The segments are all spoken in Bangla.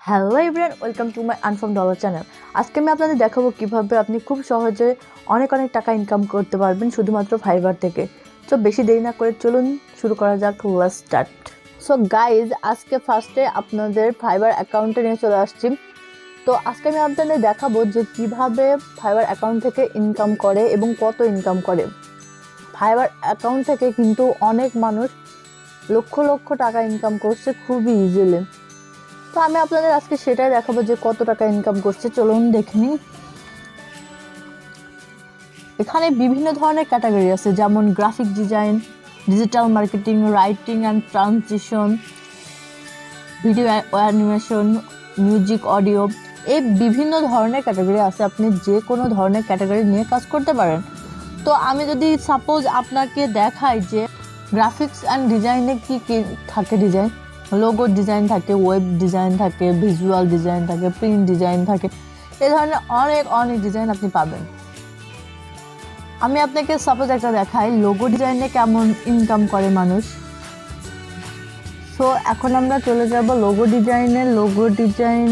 Hello everyone, welcome to my আনফ্রম ডলার চ্যানেল। আজকে আমি আপনাদের দেখাবো কিভাবে আপনি খুব সহজে অনেক টাকা ইনকাম করতে পারবেন শুধুমাত্র ফাইবার থেকে। তো বেশি দেরি না করে চলুন শুরু করা যাক। Let's start. সো গাইজ, আজকে ফার্স্টে আপনাদের ফাইবার অ্যাকাউন্টে নিয়ে চলে আসছি। তো আজকে আমি আপনাদের দেখাবো যে কিভাবে ফাইবার অ্যাকাউন্ট থেকে ইনকাম করে এবং কত ইনকাম করে। ফাইবার অ্যাকাউন্ট থেকে কিন্তু অনেক মানুষ লক্ষ লক্ষ টাকা ইনকাম করছে খুবই ইজিলি। তো আমি আপনাদের আজকে সেটাই দেখাবো যে কত টাকা ইনকাম করছে। চলুন দেখে নিন। এখানে বিভিন্ন ধরনের ক্যাটাগরি আছে, যেমন graphic design, digital marketing, writing and translation, video animation, music, audio, এই বিভিন্ন ধরনের ক্যাটাগরি আছে। আপনি যে কোনো ধরনের ক্যাটাগরি নিয়ে কাজ করতে পারেন। তো আমি যদি সাপোজ আপনাকে দেখাই যে গ্রাফিক্স অ্যান্ড ডিজাইনে কী কী থাকে, ডিজাইন, লোগো ডিজাইন থাকে, ওয়েব ডিজাইন থাকে, ভিজুয়াল ডিজাইন থাকে, প্রিন্ট ডিজাইন থাকে, এই ধরনের অনেক ডিজাইন আপনি পাবেন। আমি আপনাকে সাপোজ একটা দেখাই লোগো ডিজাইনে কেমন ইনকাম করে মানুষ। সো এখন আমরা চলে যাব লোগো ডিজাইনে। লোগো ডিজাইন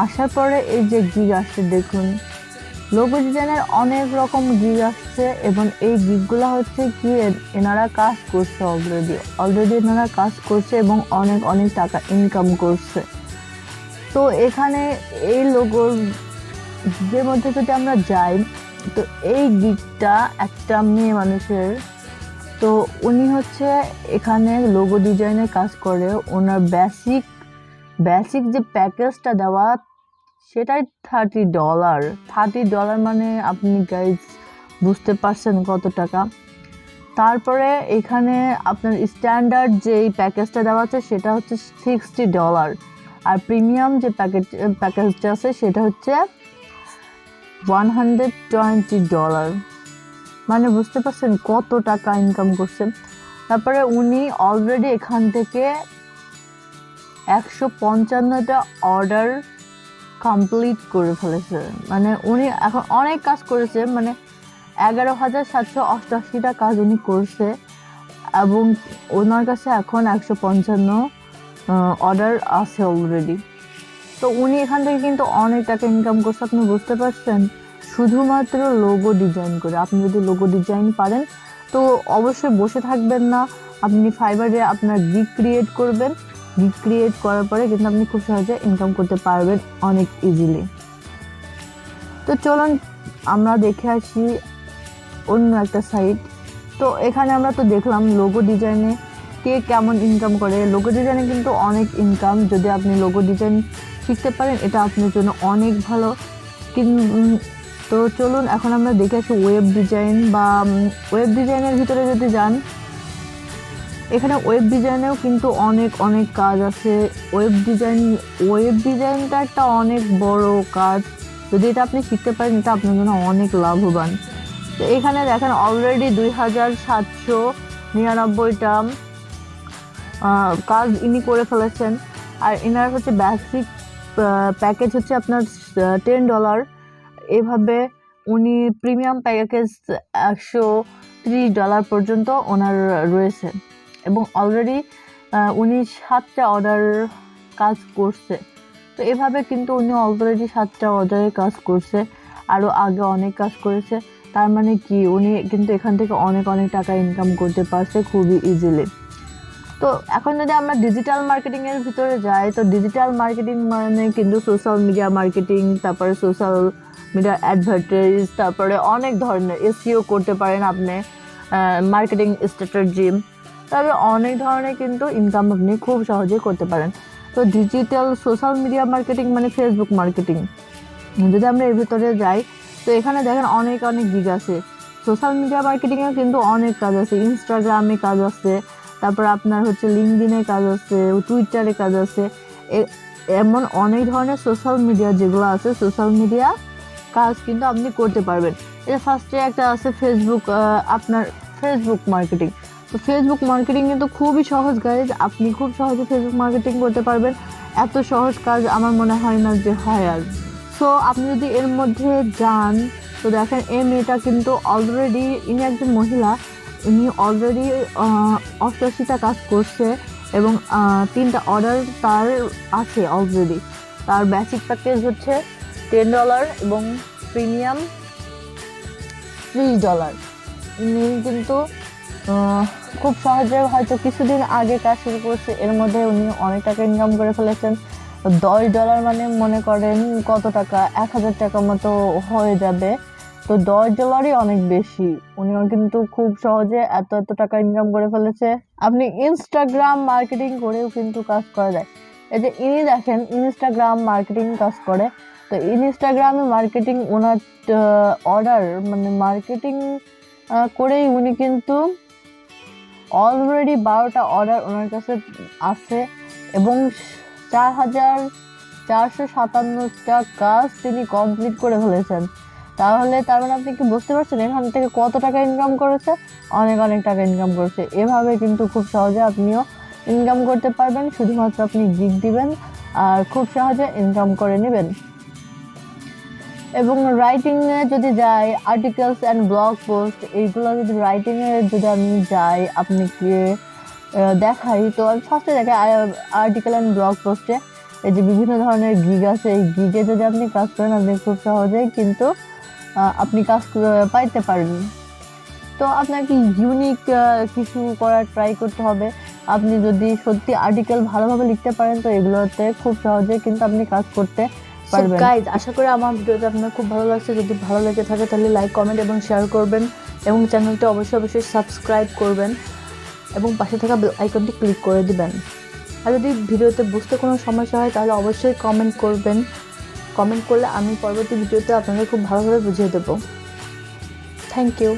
আসার পরে এই যে গিগ আসছে, দেখুন লোগো ডিজাইনের অনেক রকম গিগ আসছে এবং এই গিগগুলো হচ্ছে কি এনারা কাজ করছে অলরেডি এনারা কাজ করছে এবং অনেক টাকা ইনকাম করছে। তো এখানে এই লোগোর গিগের মধ্যে যদি আমরা যাই, তো এই গিগটা একটা মেয়ে মানুষের। তো উনি হচ্ছে এখানে লোগো ডিজাইনের কাজ করে। ওনার বেসিক যে প্যাকেজটা দেওয়া সেটাই $30 মানে আপনি গাইজ বুঝতে পারছেন কত টাকা। তারপরে এখানে আপনার স্ট্যান্ডার্ড যেই প্যাকেজটা দেওয়া আছে সেটা হচ্ছে $60, আর প্রিমিয়াম যে প্যাকেজটা আছে সেটা হচ্ছে $120। মানে বুঝতে পারছেন কত টাকা ইনকাম করছেন। তারপরে উনি অলরেডি এখান থেকে 155টা অর্ডার কমপ্লিট করে ফেলেছে। মানে উনি এখন অনেক কাজ করেছে, মানে 11,788টা কাজ উনি করছে এবং ওনার কাছে এখন 155 অর্ডার আছে অলরেডি। তো উনি এখান থেকে কিন্তু অনেক টাকা ইনকাম করছে, আপনি বুঝতে পারছেন, শুধুমাত্র লোগো ডিজাইন করে। আপনি যদি লোগো ডিজাইন পারেন তো অবশ্যই বসে থাকবেন না, আপনি ফাইবারে আপনার গিগ ক্রিয়েট করবেন। গিগ ক্রিয়েট করার পরে কিন্তু আপনি খুব সহজে ইনকাম করতে পারবেন অনেক ইজিলি। তো চলুন আমরা দেখে আসি অন্য একটা সাইট। তো এখানে আমরা তো দেখলাম লোগো ডিজাইনে কে কেমন ইনকাম করে। লোগো ডিজাইনে কিন্তু অনেক ইনকাম, যদি আপনি লোগো ডিজাইন শিখতে পারেন এটা আপনার জন্য অনেক ভালো। তো চলুন এখন আমরা দেখে আসি ওয়েব ডিজাইন। বা ওয়েব ডিজাইনের ভিতরে যদি যান, এখানে ওয়েব ডিজাইনেও কিন্তু অনেক কাজ আছে। ওয়েব ডিজাইনটা একটা অনেক বড় কাজ, যদি এটা আপনি শিখতে পারেন এটা আপনার জন্য অনেক লাভবান। তো এখানে দেখেন অলরেডি 2,799টা কাজ ইনি করে ফেলেছেন। আর এনার হচ্ছে বেসিক প্যাকেজ হচ্ছে আপনার $10। এভাবে উনি প্রিমিয়াম প্যাকেজ $130 পর্যন্ত ওনার রয়েছে এবং অলরেডি উনি 7টা অর্ডার কাজ করছে। তো এভাবে কিন্তু উনি অলরেডি 7টা অর্ডারে কাজ করছে, আরও আগে অনেক কাজ করেছে। তার মানে কি উনি কিন্তু এখান থেকে অনেক টাকা ইনকাম করতে পারছে খুবই ইজিলি। তো এখন যদি আমরা ডিজিটাল মার্কেটিংয়ের ভিতরে যাই, তো ডিজিটাল মার্কেটিং মানে কিন্তু সোশ্যাল মিডিয়া মার্কেটিং, তারপরে সোশ্যাল মিডিয়া অ্যাডভার্টাইজ, তারপরে অনেক ধরনের এসইও করতে পারেন আপনি, মার্কেটিং স্ট্র্যাটেজি, তবে অনেক ধরনের কিন্তু ইনকাম আপনি খুব সহজে করতে পারেন। তো ডিজিটাল সোশ্যাল মিডিয়া মার্কেটিং মানে ফেসবুক মার্কেটিং, যদি আমরা এর ভিতরে যাই তো এখানে দেখেন অনেক গিগ আছে। সোশ্যাল মিডিয়া মার্কেটিংয়ে কিন্তু অনেক কাজ আছে, ইনস্টাগ্রামে কাজ আছে, তারপর আপনার হচ্ছে লিঙ্কডইনে কাজ আছে, টুইটারে কাজ আছে, এমন অনেক ধরনের সোশ্যাল মিডিয়া যেগুলো আছে, সোশ্যাল মিডিয়া কাজ কিন্তু আপনি করতে পারবেন। এটা ফার্স্টে একটা আছে ফেসবুক, আপনার ফেসবুক মার্কেটিং। তো ফেসবুক মার্কেটিং কিন্তু খুবই সহজ গাইজ, আপনি খুব সহজে ফেসবুক মার্কেটিং করতে পারবেন। এত সহজ কাজ আমার মনে হয় না যে হয় আর। সো আপনি যদি এর মধ্যে যান তো দেখেন এই মেয়েটা কিন্তু অলরেডি, ইনি একজন মহিলা, ইনি অলরেডি 88টা কাজ করছে এবং 3টা অর্ডার তার আছে অলরেডি। তার বেসিক প্যাকেজ হচ্ছে $10 এবং প্রিমিয়াম $30। উনি কিন্তু খুব সহজে হয়তো কিছুদিন আগে কাজ শুরু করছে, এর মধ্যে উনি অনেক টাকা ইনকাম করে ফেলেছেন। $10 মানে মনে করেন কত টাকা, 1000 টাকা মতো হয়ে যাবে। তো $10ই অনেক বেশি। উনিও কিন্তু খুব সহজে এত টাকা ইনকাম করে ফেলেছে। আপনি ইনস্টাগ্রাম মার্কেটিং করেও কিন্তু কাজ করা যায়। এই যে ইনি দেখেন ইনস্টাগ্রাম মার্কেটিং কাজ করে। তো ইনস্টাগ্রামে মার্কেটিং ওনার অর্ডার মানে মার্কেটিং করেই উনি কিন্তু অলরেডি 12টা অর্ডার ওনার কাছে আছে এবং 4457টা কাজ তিনি কমপ্লিট করে ফেলেছেন। তাহলে তার মানে আপনি কি বুঝতে পারছেন এখান থেকে কত টাকা ইনকাম করেছে? অনেক টাকা ইনকাম করেছে। এভাবে কিন্তু খুব সহজে আপনিও ইনকাম করতে পারবেন, শুধুমাত্র আপনি গিগ দিবেন আর খুব সহজে ইনকাম করে নেবেন। এবং রাইটিংয়ে যদি যাই, আর্টিকেলস অ্যান্ড ব্লগ পোস্ট, এইগুলো যদি রাইটিংয়ে যদি আমি যাই আপনাকে দেখাই, তো আমি ফার্স্টে দেখাই আর্টিকেল অ্যান্ড ব্লগ পোস্টে এই যে বিভিন্ন ধরনের গিগ আছে। এই গিগে যদি আপনি কাজ করেন আপনি খুব সহজেই কিন্তু আপনি কাজ পাইতে পারেন। তো আপনাকে ইউনিক কিছু করার ট্রাই করতে হবে। আপনি যদি সত্যি আর্টিকেল ভালোভাবে লিখতে পারেন তো এগুলোতে খুব সহজে কিন্তু আপনি কাজ করতে পারবেন। গাইজ, আশা করি আমার ভিডিওটা আপনার খুব ভালো লাগছে। যদি ভালো লেগে থাকে তাহলে লাইক, কমেন্ট এবং শেয়ার করবেন এবং চ্যানেলটি অবশ্যই সাবস্ক্রাইব করবেন এবং পাশে থাকা বেল আইকনটি ক্লিক করে দিবেন। আর যদি ভিডিওতে বুঝতে কোনো সমস্যা হয় তাহলে অবশ্যই কমেন্ট করবেন। কমেন্ট করলে আমি পরবর্তী ভিডিওতে আপনাদের খুব ভালোভাবে বুঝিয়ে দেবো। Thank you.